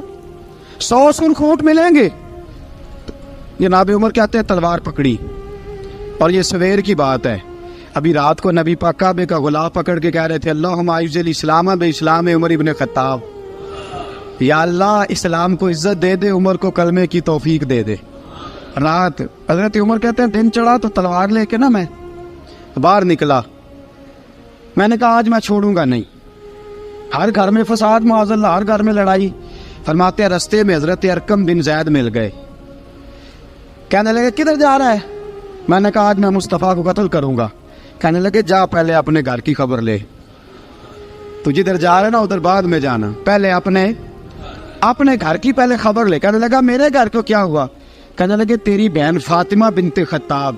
100 سن کھوٹ ملیں گے. جناب عمر کہتے ہیں تلوار پکڑی, اور یہ سویر کی بات ہے. ابھی رات کو نبی پاک کعبے کا غلاف پکڑ کے کہہ رہے تھے اللہم اعز الاسلام باسلام عمر ابن خطاب, یا اللہ اسلام کو عزت دے دے, عمر کو کلمے کی توفیق دے دے. رات حضرت عمر کہتے ہیں دن چڑھا تو تلوار لے کے نا میں باہر نکلا. میں نے کہا آج میں چھوڑوں گا نہیں. ہر گھر میں فساد معاذ اللہ, ہر گھر میں لڑائی. فرماتے ہیں رستے میں حضرت ارقم بن زید مل گئے, کہنے لگے کدھر جا رہا ہے؟ میں نے کہا آج میں مصطفیٰ کو قتل کروں گا. کہنے لگے جا پہلے اپنے گھر کی خبر لے, تو جدھر جا رہے نا ادھر بعد میں جانا, پہلے اپنے گھر کی پہلے خبر لے. کہنے لگا میرے گھر کو کیا ہوا؟ کہنے لگے تیری بہن فاطمہ بنت خطاب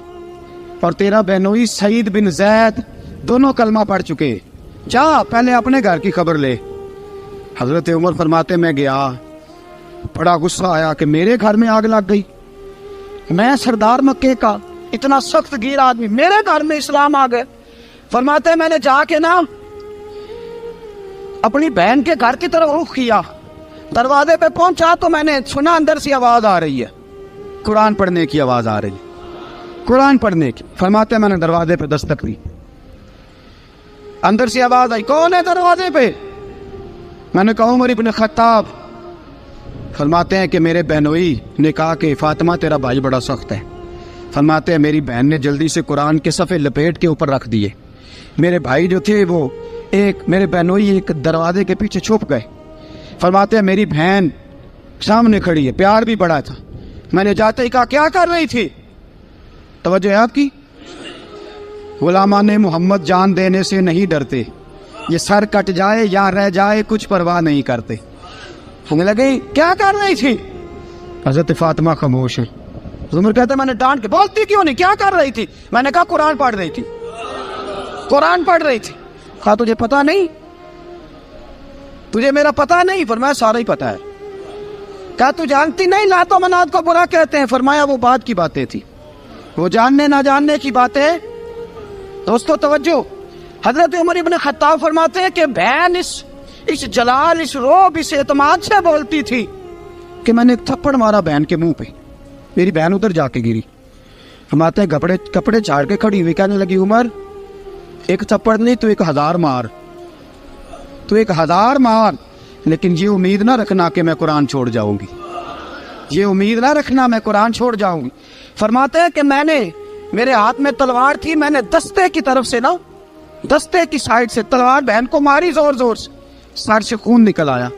اور تیرا بہنوئی سعید بن زید دونوں کلمہ پڑھ چکے, جا پہلے اپنے گھر کی خبر لے. حضرت عمر فرماتے میں گیا, بڑا غصہ آیا کہ میرے گھر میں آگ لگ گئی. میں سردار مکے کا اتنا سخت گیر آدمی, میرے گھر میں اسلام آ گئے. فرماتے ہیں میں نے جا کے نا اپنی بہن کے گھر کی طرف رخ کیا, دروازے پہ پہنچا تو میں نے سنا اندر سے آواز آ رہی ہے, قرآن پڑھنے کی آواز آ رہی, قرآن پڑھنے کی. فرماتے ہیں میں نے دروازے پہ دستک دی, اندر سے آواز آئی کون ہے دروازے پہ؟ میں نے کہا عمر ابن خطاب. فرماتے ہیں کہ میرے بہنوئی نے کہا کہ فاطمہ تیرا بھائی بڑا سخت ہے. فرماتے ہیں میری بہن نے جلدی سے قرآن کے صفحے لپیٹ کے اوپر رکھ دیے. میرے بھائی جو تھے وہ میرے بہنوئی ایک دروازے کے پیچھے چھپ گئے. فرماتے ہیں میری بہن سامنے کھڑی ہے, پیار بھی بڑا تھا. میں نے جاتے ہی کہا کیا کر رہی تھی؟ توجہ ہے آپ کی؟ غلامان محمد جان دینے سے نہیں ڈرتے, یہ سر کٹ جائے یا رہ جائے کچھ پرواہ نہیں کرتے. ہمیں لگے کیا کر رہی تھی؟ حضرت فاطمہ خاموش ہے. عمر کہتے میں نے ڈانٹ کے, بولتی کیوں نہیں, کیا کر رہی تھی؟ میں نے کہا قرآن پڑھ رہی تھی, قرآن پڑھ رہی تھی. کہا تجھے پتا نہیں, تجھے میرا پتا نہیں؟ فرمایا سارا ہی پتا ہے. کہا تو جانتی نہیں لات و منات کو برا کہتے ہیں؟ فرمایا وہ بات کی باتیں تھی, وہ جاننے نہ جاننے کی باتیں. دوستو توجہ, حضرت عمر ابن خطاب فرماتے ہیں کہ بہن اس جلال, اس روب, اس اعتماد سے بولتی تھی کہ میں نے ایک تھپڑ مارا بہن کے منہ پہ, میری بہن ادھر جا کے گری. فرماتے ہیں کپڑے جھاڑ کے کھڑی ہوئی, کہنے لگی عمر ایک تھپڑ نہیں تو 1000 مار, تو 1000 مار, لیکن یہ امید نہ رکھنا کہ میں قرآن چھوڑ جاؤں گی, یہ امید نہ رکھنا میں قرآن چھوڑ جاؤں گی. فرماتے ہیں کہ میرے ہاتھ میں تلوار تھی, میں نے دستے کی طرف سے نا, دستے کی سائڈ سے تلوار بہن کو ماری زور زور سے, سر سے خون نکل آیا.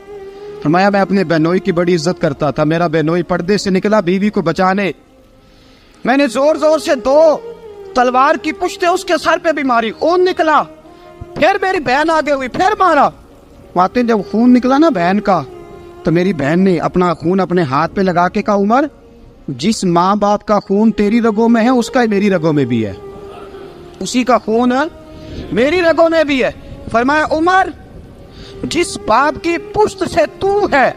فرمایا میں اپنے بہنوئی کی بڑی عزت کرتا تھا, میرا بہنوئی پردے سے نکلا بیوی کو بچانے, میں نے زور زور سے 2 تلوار کی پشتیں اس کے سر پہ بھی ماری, خون نکلا. پھر میری بہن آگے ہوئی, پھر مارا. ماتے جب خون نکلا نا بہن کا, تو میری بہن نے اپنا خون اپنے ہاتھ پہ لگا کے کہا عمر جس ماں باپ کا خون تیری رگوں میں ہے اس کا میری رگوں میں بھی ہے, اسی کا خون میری رگوں میں بھی ہے. فرمایا عمر جس باپ کی پشت سے تو ہے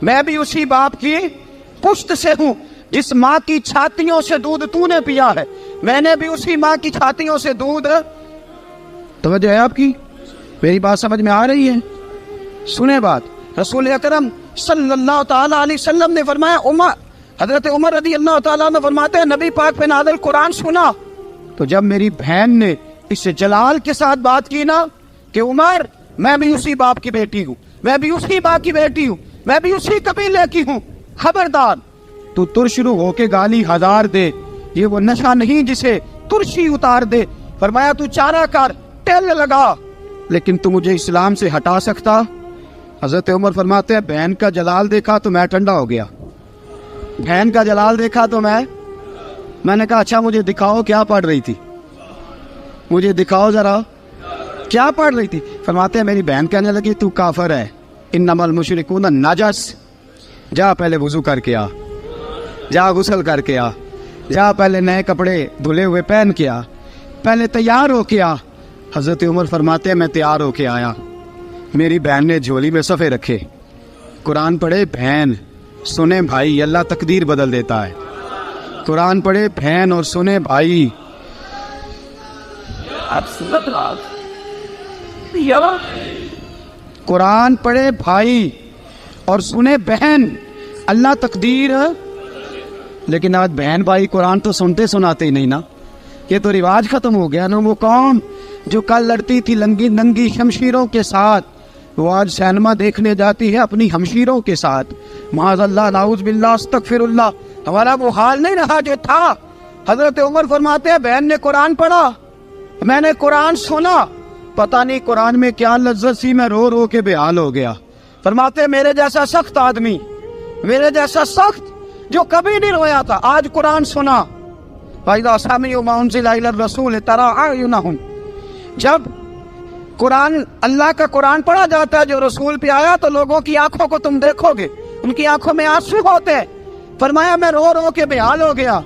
میں بھی اسی باپ کی پشت سے ہوں, جس ماں کی چھاتیوں سے دودھ تو نے پیا ہے میں نے بھی اسی ماں کی چھاتیوں سے دودھ. توجہ ہے آپ کی؟ میری بات سمجھ میں آ رہی ہے؟ سنیں بات. رسول اکرم صلی اللہ تعالی علیہ وسلم نے فرمایا, حضرت عمر رضی اللہ تعالیٰ عنہ فرماتے ہیں نبی پاک پہ نازل قرآن سنا, تو جب میری بہن نے اس جلال کے ساتھ بات کی نا کہ عمر میں بھی اسی باپ کی بیٹی ہوں, میں بھی اسی ماں کی بیٹی ہوں, میں بھی اسی قبیلے کی ہوں, خبردار تو ترشرو ہو کے گالی 1000 دے, یہ وہ نشہ نہیں جسے ترشی اتار دے. فرمایا تو چارہ کر, ٹیل لگا, لیکن تو مجھے اسلام سے ہٹا سکتا؟ حضرت عمر فرماتے ہیں بہن کا جلال دیکھا تو میں ٹھنڈا ہو گیا, بہن کا جلال دیکھا تو میں نے کہا اچھا مجھے دکھاؤ کیا پڑھ رہی تھی, مجھے دکھاؤ ذرا کیا پڑھ رہی تھی. فرماتے ہیں میری بہن کہنے لگی تو کافر ہے, انما المشرکون نجس, جا پہلے وضو کر کے آ, جا غسل کر کے آ, جا پہلے نئے کپڑے دھلے ہوئے پہن کے آ, پہلے تیار ہو کے آ. حضرت عمر فرماتے ہیں میں تیار ہو کے آیا, میری بہن نے جھولی میں صفحے رکھے, قرآن پڑھے بہن, سنے بھائی، اللہ تقدیر بدل دیتا ہے. قرآن پڑھے بہن اور سنے بھائی. قرآن پڑھے بھائی اور سنے بہن، اللہ تقدیر. لیکن آج بہن بھائی قرآن تو سنتے سناتے ہی نہیں نا. یہ تو رواج ختم ہو گیا نا. وہ قوم جو کل لڑتی تھی ننگی شمشیروں کے ساتھ، وہ آج سینما دیکھنے جاتی ہے اپنی ہمشیروں کے ساتھ. معاذ اللہ، نعوذ باللہ، استغفر اللہ. ہمارا وہ حال نہیں رہا جو تھا. حضرت عمر فرماتے ہیں بہن نے قرآن پڑھا، میں نے قرآن سنا، پتہ نہیں قرآن میں کیا لذت سی، میں رو رو کے بے حال ہو گیا. فرماتے میرے جیسا سخت آدمی، میرے جیسا سخت جو کبھی نہیں رویا تھا، آج قرآن سنا. فَإِذَا سَمِعُوا مَا أُنزِلَ إِلَى الرَّسُولِ تَرَىٰ أَعْيُنَهُمْ، جب قرآن، اللہ کا قرآن پڑھا جاتا ہے جو رسول پہ آیا، تو لوگوں کی آنکھوں کو تم دیکھو گے، ان کی آنکھوں میں آنسو ہوتے. فرمایا میں رو رو کے بے حال ہو گیا.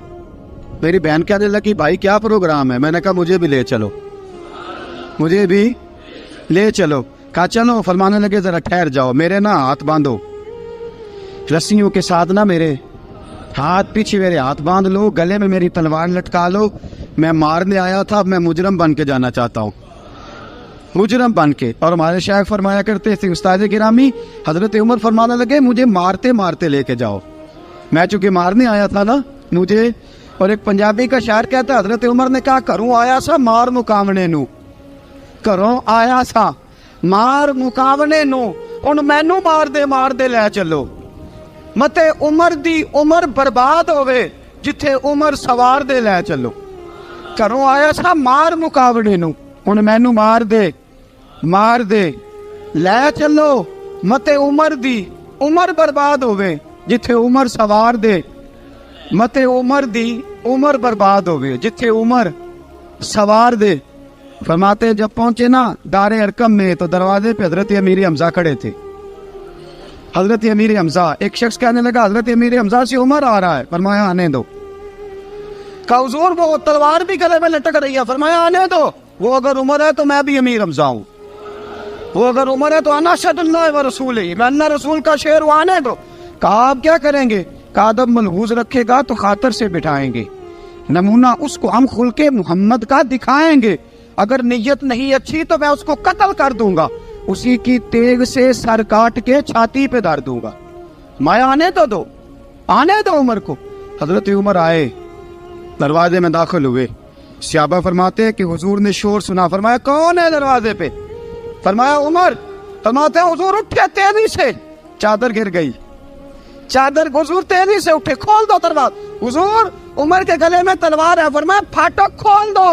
میری بہن کہنے لگی بھائی کیا پروگرام ہے؟ میں نے کہا مجھے بھی لے چلو، مجھے بھی لے چلو. کہا چلو. فرمانے لگے ذرا ٹھہر جاؤ، میرے نا ہاتھ باندھو رسیوں کے ساتھ، نا میرے ہاتھ پیچھے میرے ہاتھ باندھ لو، گلے میں میری تلوار لٹکا لو. میں مارنے آیا تھا، اب میں مجرم بن کے جانا چاہتا ہوں، مجرم بن کے. اور ہمارے شیخ فرمایا کرتے تھے استاد گرامی، حضرت عمر فرمانے لگے مجھے مارتے مارتے لے کے جاؤ. میں چونکہ مارنے آیا تھا نا مجھے. اور ایک پنجابی کا شاعر کہتا ہے حضرت عمر نے کہا کروں آیا سا مار مکاونے نو، کروں آیا سا مار مکاونے نو، ہن مینوں مار دے لے چلو. متے عمر دی عمر برباد ہوئے جتھے عمر سوار دے لے چلو. کروں آیا سا مار مکاونے نو، ہن مینوں مار دے لے چلو. متے عمر دی عمر برباد ہوئے جتھے عمر سوار دے، متے عمر دی عمر برباد ہوئے جتھے عمر سوار دے. فرماتے جب پہنچے نا دار ارقم میں تو دروازے پہ حضرت امیر حمزہ کھڑے تھے. حضرت امیر حمزہ، ایک شخص کہنے لگا حضرت امیر حمزہ سے عمر آ رہا ہے. فرمایا آنے دو. کہا حضور وہ تلوار بھی گلے میں لٹک رہی ہے. فرمایا آنے دو. وہ اگر عمر ہے تو میں بھی امیر حمزہ ہوں، وہ اگر عمر ہے تو انا اشہد اللہ و رسول ہی، میں اللہ رسول کا شعر ہوں، آنے دو. کہا آپ کیا کریں گے؟ کہا ادب ملحوظ رکھے گا تو خاطر سے بٹھائیں گے، نمونہ اس کو ہم خلق محمد کا دکھائیں گے، اگر نیت نہیں اچھی تو میں اس کو قتل کر دوں گا، اسی کی تیغ سے سر کاٹ کے چھاتی پہ دھر دوں گا. میں آنے تو دو، آنے دو عمر کو. حضرت عمر آئے، دروازے میں داخل ہوئے. صحابہ فرماتے ہیں کہ حضور نے شور سنا. فرمایا کون ہے دروازے پہ؟ فرمایا عمر. فرماتے ہیں حضور اٹھے تیزی سے، چادر گر گئی، چادر. حضور تیزی سے اٹھے، کھول دو دروازہ. حضور عمر کے گلے میں تلوار ہے. فرمایا پھاٹک کھول دو.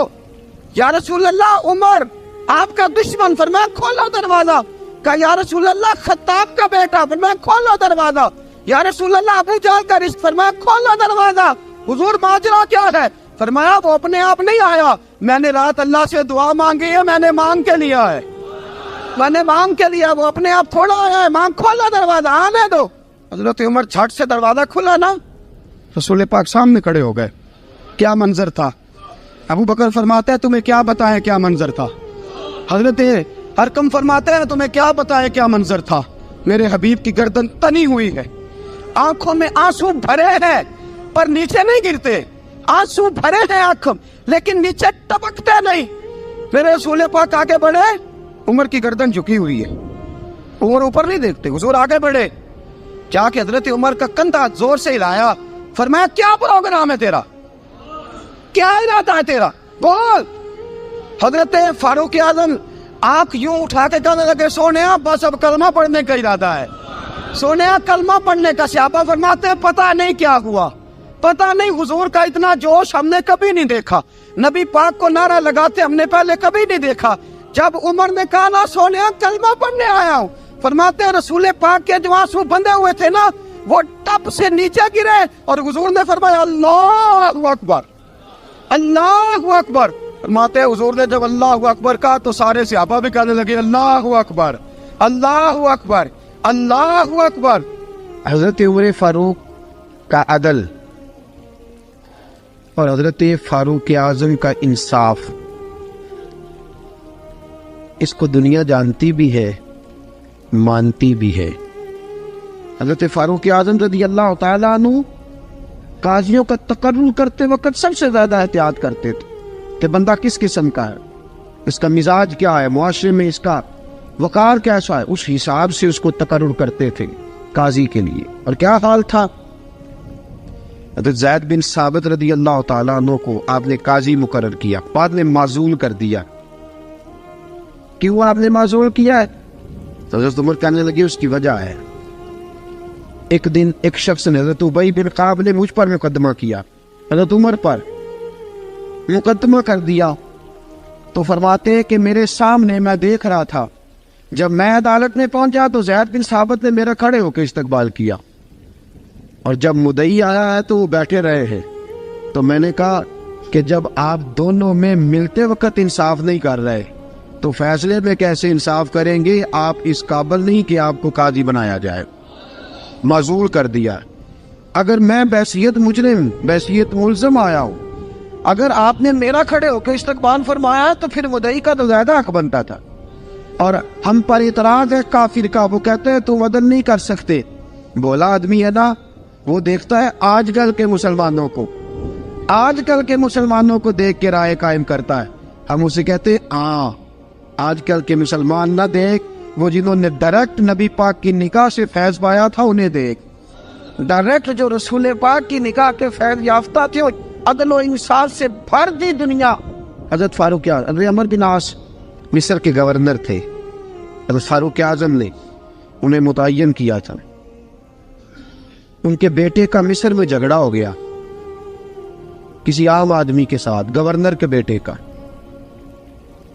یا رسول اللہ عمر آپ کا دشمن. فرمایا کھولو دروازہ. کہا یا رسول اللہ خطاب کا بیٹا. فرمایا کھولو دروازہ. یا رسول اللہ ابو جہل کا رشت. فرمایا کھولو دروازہ. حضور ماجرا کیا ہے؟ فرمایا وہ اپنے آپ نہیں آیا، میں نے رات اللہ سے دعا مانگی ہے، میں نے مانگ کے لیا ہے، میں نے مانگ کے لیا، وہ اپنے آپ تھوڑا آیا ہے. مانگ کھولا دروازہ، آنے دو. حضرت عمر جھٹ سے دروازہ کھلا نا، رسول پاک سامنے کھڑے ہو گئے. کیا منظر تھا. ابو بکر فرماتے ہیں تمہیں کیا بتائیں کیا منظر تھا. حضرت ارقم فرماتے ہیں تمہیں کیا بتائیں کیا منظر تھا. میرے حبیب کی گردن تنی ہوئی ہے، آنکھوں میں آنسو بھرے ہیں پر نیچے نہیں گرتے. آنسو بھرے ہیں آنکھوں لیکن نیچے ٹپکتے نہیں. میرے رسول پاک آگے بڑھے، عمر کی گردن جھکی ہوئی ہے، عمر اوپر نہیں دیکھتے. حضور آگے بڑھے، جا کے حضرت عمر کا کندھا زور سے ہلایا. فرمایا کیا پروگرام ہے تیرا، کیا ارادہ ہے تیرا، بول. حضرت فاروق اعظم آنکھ یوں اٹھا کے کہنے لگے سونیا بس اب کلمہ پڑھنے کا ارادہ ہے، سونیا کلمہ پڑھنے کا. صحابہ فرماتے ہیں پتہ نہیں کیا ہوا، پتہ نہیں. حضور کا اتنا جوش ہم نے کبھی نہیں دیکھا، نبی پاک کو نعرہ لگاتے ہم نے پہلے کبھی نہیں دیکھا. جب عمر نے کہا نا سونیا کلمہ پڑھنے آیا ہوں، فرماتے ہیں رسول پاک کے جو آنسو بندے ہوئے تھے نا وہ ٹپ سے نیچے گرے اور حضور نے فرمایا اللہ اکبر، اللہ اکبر. فرماتے ہیں حضور نے جب اللہ اکبر کہا تو سارے صحابہ بھی کہنے لگے اللہ اکبر، اللہ اکبر، اللہ اکبر. حضرت عمر فاروق کا عدل اور حضرت فاروق اعظم کا انصاف، اس کو دنیا جانتی بھی ہے، مانتی بھی ہے. حضرت فاروق اعظم رضی اللہ تعالیٰ عنہ قاضیوں کا تقرر کرتے وقت سب سے زیادہ احتیاط کرتے تھے کہ بندہ کس قسم کا ہے، اس کا مزاج کیا ہے، معاشرے میں اس کا وقار کیسا ہے، اس حساب سے اس کو تقرر کرتے تھے قاضی کے لیے۔ اور کیا حال تھا، حضرت زید بن ثابت رضی اللہ تعالیٰ عنہ کو آپ نے قاضی مقرر کیا، بعد میں معزول کر دیا۔ کیوں آپ نے معزول کیا ہے؟ تو حضرت عمر کہنے لگے اس کی وجہ ہے، ایک دن ایک شخص نے، حضرت ابی بن کعب نے مجھ پر مقدمہ کیا، حضرت عمر پر مقدمہ کر دیا، تو فرماتے ہیں کہ میرے سامنے میں دیکھ رہا تھا، جب میں عدالت میں پہنچا تو زید بن ثابت نے میرا کھڑے ہو کے استقبال کیا، اور جب مدعی آیا ہے تو وہ بیٹھے رہے ہیں۔ تو میں نے کہا کہ جب آپ دونوں میں ملتے وقت انصاف نہیں کر رہے تو فیصلے میں کیسے انصاف کریں گے؟ آپ اس قابل نہیں کہ آپ کو قاضی بنایا جائے، معزول کر دیا۔ اگر میں بحیثیت مجرم، بحیثیت ملزم آیا ہوں، اگر آپ نے میرا کھڑے ہو کے استقبال فرمایا تو پھر مدعی کا تو زیادہ حق بنتا تھا۔ اور ہم پر اعتراض ہے کافر کا، وہ کہتے ہیں تم عدل نہیں کر سکتے۔ بولا آدمی ہے نا، وہ دیکھتا ہے آج کل کے مسلمانوں کو، آج کل کے مسلمانوں کو دیکھ کے رائے قائم کرتا ہے۔ ہم اسے کہتے ہیں ہاں آج کل کے مسلمان نہ دیکھ، وہ جنہوں نے ڈائریکٹ نبی پاک کی نکاح سے فیض پایا تھا انہیں دیکھ، ڈائریکٹ جو رسول پاک کی نکاح کے فیض یافتہ تھے، عدل و انصاف سے بھر دی دنیا۔ حضرت فاروق اعظم، عمر بن عاص مصر کے گورنر تھے، حضرت فاروق اعظم نے انہیں متعین کیا تھا۔ ان کے بیٹے کا مصر میں جھگڑا ہو گیا کسی عام آدمی کے ساتھ، گورنر کے بیٹے کا،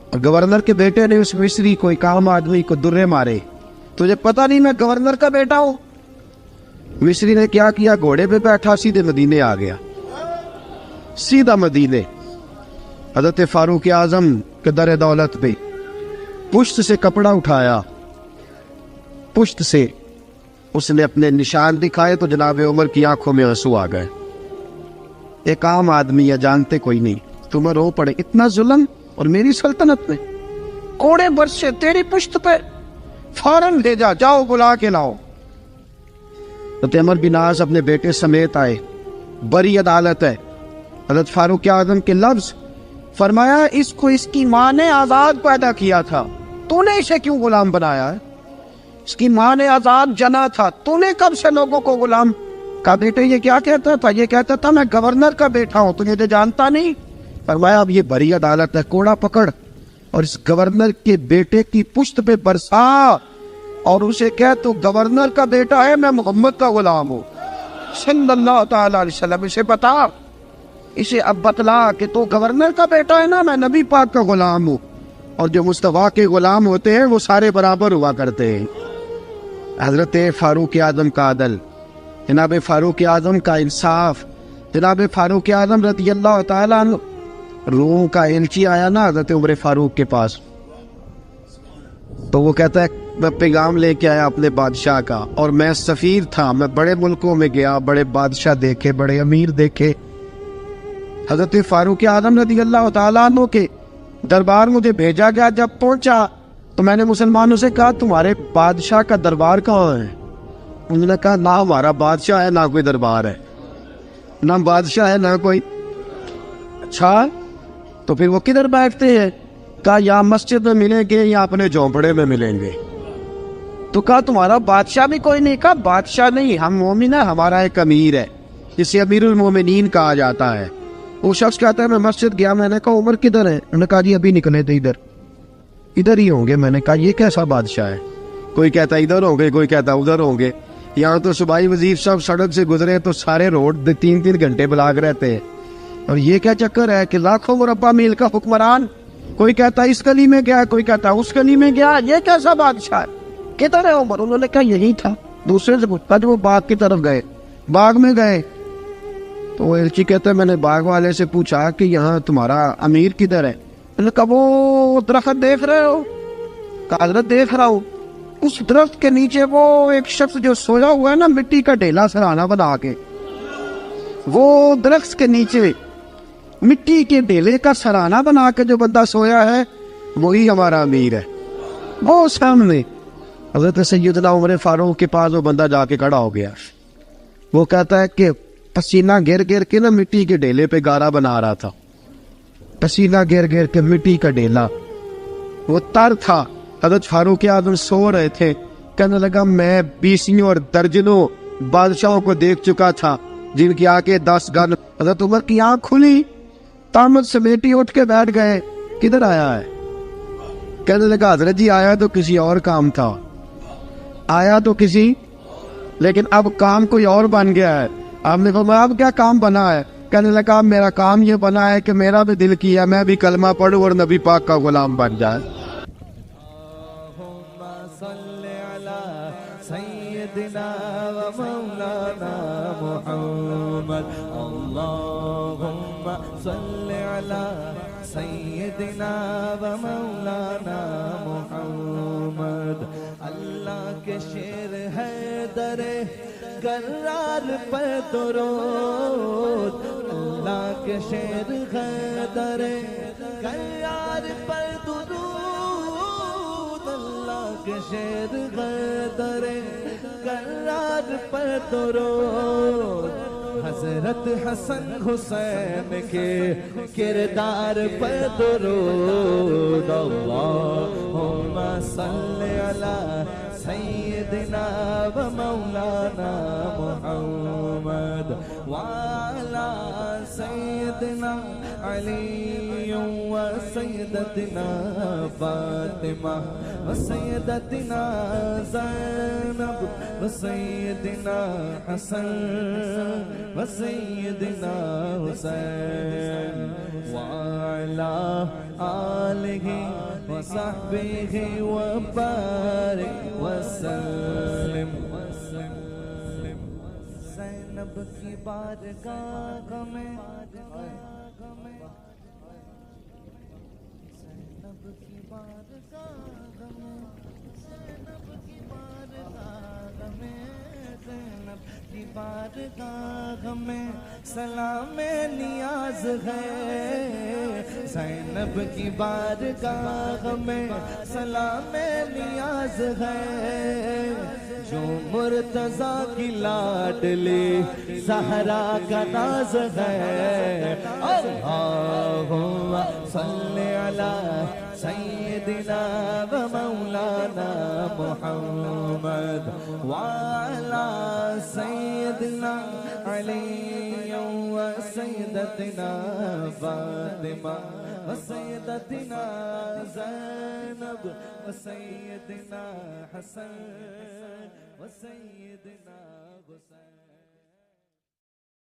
اور گورنر کے بیٹے نے اس مصری کو، ایک عام آدمی کو درے مارے۔ تجھے پتہ نہیں میں گورنر کا بیٹا ہوں؟ مصری نے کیا کیا، گھوڑے پہ بیٹھا سیدھے مدینے آ گیا، سیدھا مدینے۔ حضرت فاروق اعظم کے در دولت پہ پشت سے کپڑا اٹھایا، پشت سے اس نے اپنے نشان دکھائے تو جناب عمر کی آنکھوں میں آنسو آ گئے۔ ایک عام آدمی ہے، جانتے کوئی نہیں، تمہیں رو پڑے، اتنا ظلم، اور میری سلطنت میں کوڑے برسے تیری پشت پہ، فوراً لے جا، جاؤ بلا کے لاؤ۔ حضرت عمر بن عاص اپنے بیٹے سمیت آئے، بڑی عدالت ہے۔ حضرت فاروق اعظم کے لفظ، فرمایا اس کو اس کی ماں نے آزاد پیدا کیا تھا، تو نے اسے کیوں غلام بنایا ہے؟ اس کی ماں نے آزاد جنا تھا، تو نے کب سے لوگوں کو غلام؟ کہا بیٹے یہ کیا کہتا تھا؟ یہ کہتا تھا میں گورنر کا بیٹا ہوں، تو یہ جانتا نہیں؟ فرمایا اب یہ بڑی عدالت ہے، کوڑا پکڑ اور اس گورنر کے بیٹے کی پشت پہ برسا، اور اسے کہہ تو گورنر کا بیٹا ہے، میں محمد کا غلام ہوں صلی اللہ تعالی علیہ وسلم۔ اسے بتا، اسے اب بتلا کہ تو گورنر کا بیٹا ہے نا، میں نبی پاک کا غلام ہوں، اور جو مصطفیٰ کے غلام ہوتے ہیں وہ سارے برابر ہوا کرتے ہیں۔ حضرت فاروق اعظم کا عدل، جناب فاروق اعظم کا انصاف، جناب فاروق اعظم رضی اللہ تعالیٰ عنہ۔ روم کا ایلچی آیا نا حضرت عمر فاروق کے پاس، تو وہ کہتا ہے میں پیغام لے کے آیا اپنے بادشاہ کا، اور میں سفیر تھا، میں بڑے ملکوں میں گیا، بڑے بادشاہ دیکھے، بڑے امیر دیکھے۔ حضرت فاروق اعظم رضی اللہ تعالیٰ عنہ کے دربار مجھے بھیجا گیا، جب پہنچا تو میں نے مسلمانوں سے کہا تمہارے بادشاہ کا دربار کہاں ہے؟ انہوں نے کہا نہ ہمارا بادشاہ ہے نہ کوئی دربار ہے، نہ بادشاہ ہے نہ کوئی۔ اچھا تو پھر وہ کدھر بیٹھتے ہیں؟ کہا یا مسجد میں ملیں گے یا اپنے جھونپڑے میں ملیں گے۔ تو کہا تمہارا بادشاہ بھی کوئی نہیں؟ کہا بادشاہ نہیں، ہم مومن ہیں، ہمارا ایک امیر ہے جسے امیر المومنین کہا جاتا ہے۔ وہ شخص کہتا ہے میں مسجد گیا، میں نے کہا عمر کدھر ہے؟ انہوں نے کہا جی ابھی نکلے تھے ادھر ہی ہوں گے۔ میں نے کہا یہ کیسا بادشاہ ہے؟ کوئی کہتا ادھر ہوں گے، کوئی کہتا ادھر ہوں گے۔ یہاں تو صوبائی وزیر صاحب سڑک سے گزرے تو سارے روڈ 3 گھنٹے بلاک رہتے ہیں، اور یہ کیا چکر ہے کہ لاکھوں مربع میل کا حکمران، کوئی کہتا اس گلی میں گیا، کوئی کہتا اس گلی میں گیا، یہ کیسا بادشاہ ہے؟ کدھر ہے عمر؟ انہوں نے کہا یہی تھا۔ دوسرے سے پوچھتا جو وہ باغ کی طرف گئے، باغ میں گئے تو وہ ایلچی کہتا ہے میں نے باغ والے سے پوچھا کہ یہاں تمہارا امیر کدھر ہے؟ انہوں نے کہا وہ درخت دیکھ رہے ہو؟ کہا حضرت دیکھ رہا ہوں۔ اس درخت کے نیچے وہ ایک شخص جو سویا ہوا ہے نا، مٹی کا ڈھیلا سرہانہ بنا کے، وہ درخت کے نیچے مٹی کے ڈھیلے کا سرہانہ بنا کے جو بندہ سویا ہے وہی ہمارا امیر ہے۔ وہ سامنے حضرت سیدنا عمر فاروق کے پاس وہ بندہ جا کے کھڑا ہو گیا. وہ کہتا ہے کہ پسینہ گر گر کے نا مٹی کے ڈیلے پہ گارا بنا رہا تھا. پسینہ گر گر کے مٹی کا ڈیلا, وہ تر تھا. حضرت فاروق اعظم سو رہے تھے. کہنے لگا میں بیسیوں اور درجنوں بادشاہوں کو دیکھ چکا تھا جن کی آنکھیں 10 گن. حضرت عمر کی آنکھ کھلی, تامت سمیٹی اٹھ کے بیٹھ گئے. کدھر آیا ہے؟ کہنے لگا حضرت جی آیا تو کسی اور کام تھا, آیا تو کسی, لیکن اب کام کوئی اور بن گیا ہے. آپ نے فرمایا اب کیا کام بنا ہے؟ کہنے لگا میرا کام یہ بنا ہے کہ میرا بھی دل کیا میں بھی کلمہ پڑھوں اور نبی پاک کا غلام بن جائے. سيدنا ومولانا محمد اللهم صل على سيدنا ومولانا محمد. اللہ کے شیر ہے در قرار پر درود, اللہ کے شیر ہے در قرار پر درود, اللہ کے شیر ہے در قرار پر درود. حضرت حسن حسین کے کردار پر درود. اللہم صلی علی سیدنا و مولانا محمد وعلی سیدنا علی و سیدتنا فاطمہ و سیدتنا زینب و سیدنا حسن و سیدنا حسین وعلی آلہ و صحبہ و بارک وسلم. زینب کی بارگاہ میں زینب کی بارگاہ میں زینب کی بارگاہ میں زینب کی بارگاہ میں سلام نیاز ہے. زینب کی بارگاہ میں سلام نیاز ہے. جو مرتضیٰ کی لاڈلی زہرا کا ناز ہے. اللہم صلی علی سیدنا و مولانا محمد وعلی سیدنا علی و سیدتنا فاطمہ و سیدتنا زینب و سیدنا حسن و سیدنا حسین.